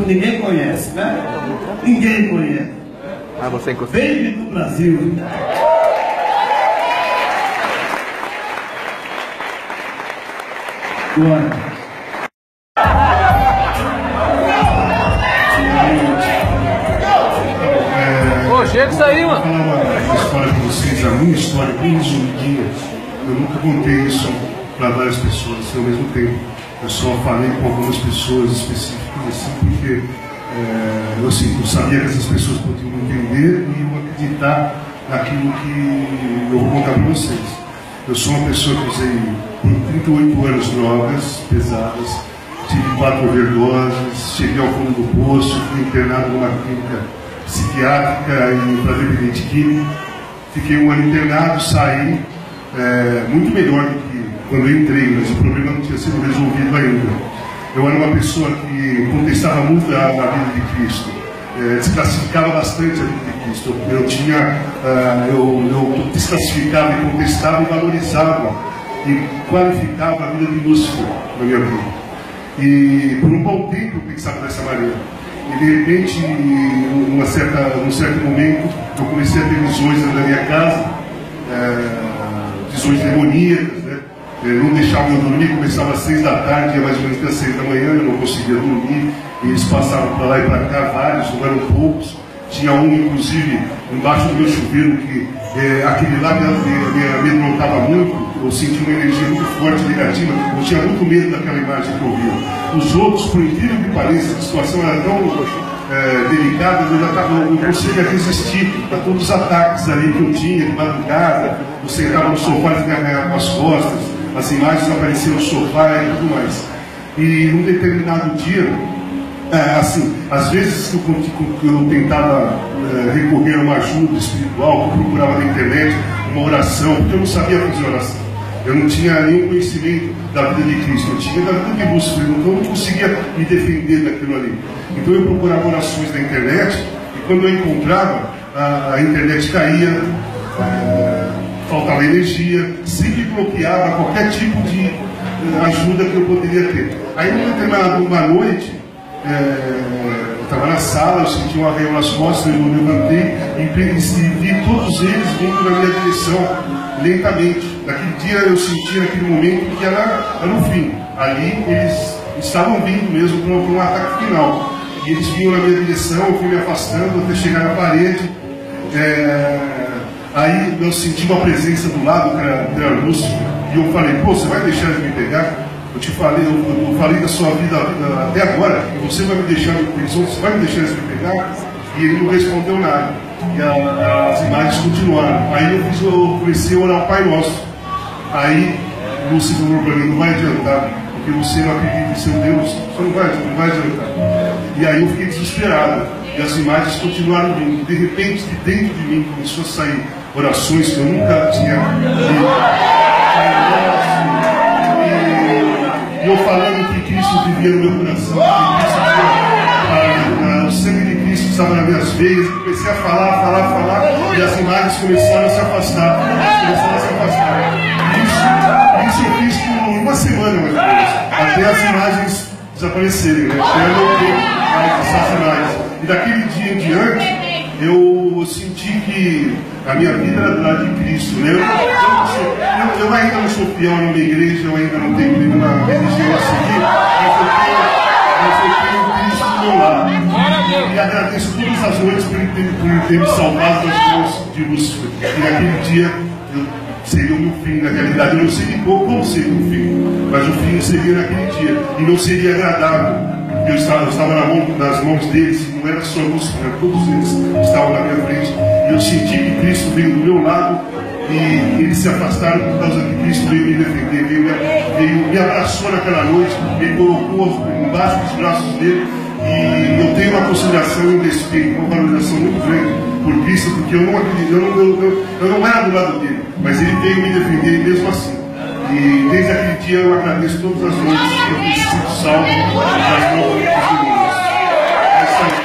Ninguém conhece, né? Ninguém conhece. Ah, você encostou. Baby do Brasil. Glória. Chega isso aí, mano. Vou falar uma história para vocês, a minha história, bem resumidinha. Eu nunca contei isso para várias pessoas assim, ao mesmo tempo. Eu só falei com algumas pessoas específicas, assim, porque eu sabia que essas pessoas podiam entender e eu acreditar naquilo que eu vou contar para vocês. Eu sou uma pessoa que usei por 38 anos drogas pesadas, tive 4 overdoses, cheguei ao fundo do poço, fui internado numa clínica psiquiátrica e para dependente químico. Fiquei 1 ano internado, saí muito melhor do que quando eu entrei, mas o problema não tinha sido resolvido ainda. Eu era uma pessoa que contestava muito a vida de Cristo, desclassificava bastante a vida de Cristo. Eu desclassificava e contestava e valorizava e qualificava a vida de Lúcifer na minha vida. E por um bom tempo eu pensava dessa maneira. E de repente, num certo momento, eu comecei a ter visões na minha casa, visões demoníacas, né? Não deixavam eu dormir, começava às 6 da tarde, ia mais ou menos até 6 da manhã, eu não conseguia dormir, e eles passavam para lá e para cá, vários, não eram poucos. Tinha um, inclusive, embaixo do meu chuveiro, que aquele lá me amedrontava muito. Eu senti uma energia muito forte, negativa. Eu tinha muito medo daquela imagem que eu via. Os outros, por incrível que pareça, a situação era tão delicada, eu não conseguia resistir a todos os ataques ali que eu tinha, de madrugada. Eu sentava no sofá e me agarrava com as costas, as imagens apareciam no sofá e tudo mais. E num determinado dia, às vezes que eu tentava recorrer a uma ajuda espiritual, eu procurava na internet uma oração, porque eu não sabia fazer oração. Eu não tinha nenhum conhecimento da vida de Cristo, eu tinha da vida de Lúcifer, então eu não conseguia me defender daquilo ali. Então eu procurava orações na internet, e quando eu encontrava, a internet caía, faltava energia, sempre bloqueava qualquer tipo de ajuda que eu poderia ter. Aí, uma noite, eu estava na sala, eu senti um arreio nas costas, eu levantei e vi todos eles vindo na minha direção lentamente. Naquele dia eu senti, naquele momento, que era o fim. Ali eles estavam vindo mesmo para um ataque final. E eles vinham na minha direção, eu fui me afastando até chegar na parede. Aí eu senti uma presença do lado, que era Lúcifer, e eu falei: pô, você vai deixar de me pegar? Eu falei da sua vida até agora, e você vai me deixar de prisão, você vai me deixar de me pegar? E ele não respondeu nada. E as imagens continuaram. Aí eu comecei a orar o Pai Nosso. Aí Lúcifer falou para mim: não vai adiantar, porque você não acredita em seu Deus, você não vai adiantar. E aí eu fiquei desesperado. E as imagens continuaram vindo. De repente, de dentro de mim começou a sair orações que eu nunca tinha lido. E eu falando que Cristo vivia no meu coração, que o sangue de Cristo estava nas minhas veias. Comecei a falar, e as imagens começaram a se afastar. Isso eu fiz por 1 semana, mais ou menos, até as imagens desaparecerem, né? Até eu não ter essas imagens. E daquele dia em diante, eu senti que a minha vida era do lado de Cristo, né? Eu ainda não sou fiel numa igreja, eu ainda não tenho nenhuma religião a seguir, mas eu tenho Cristo do meu lado. E agradeço todas as noites por ele ter me salvado das mãos de Lúcifer. E naquele dia, seria o meu fim, na realidade. Eu não sei como seria o fim, mas o fim seria naquele dia. E não seria agradável. Eu estava nas mãos deles, e não era só Lúcifer, todos eles estavam na minha frente. E eu senti que Cristo veio do meu lado, e eles se afastaram por causa que Cristo veio me defender, me abraçou naquela noite, me colocou embaixo dos braços dele. E eu tenho uma consideração e um respeito, uma valorização muito grande por Cristo, porque eu não acredito, eu não era do lado dele, mas ele veio me defender mesmo assim. E desde aquele dia eu agradeço todas as noites que eu me sinto salvo das mãos de Jesus. É isso aí.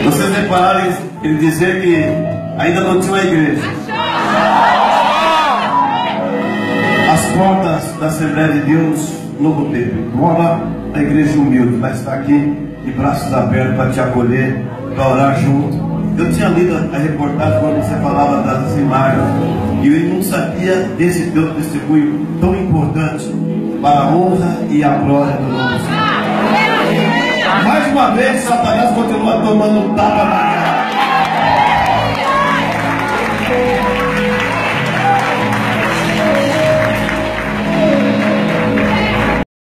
Vocês repararam ele dizer que ainda não tinha uma igreja. As portas da Assembleia de Deus, Novo Tempo. Mora a igreja humilde, vai estar aqui de braços abertos para te acolher, para orar junto. Eu tinha lido a reportagem quando você falava das imagens e eu não sabia desse teu testemunho tão importante para a honra e a glória do nome do Senhor. Mais uma vez, Satanás continua tomando tapa na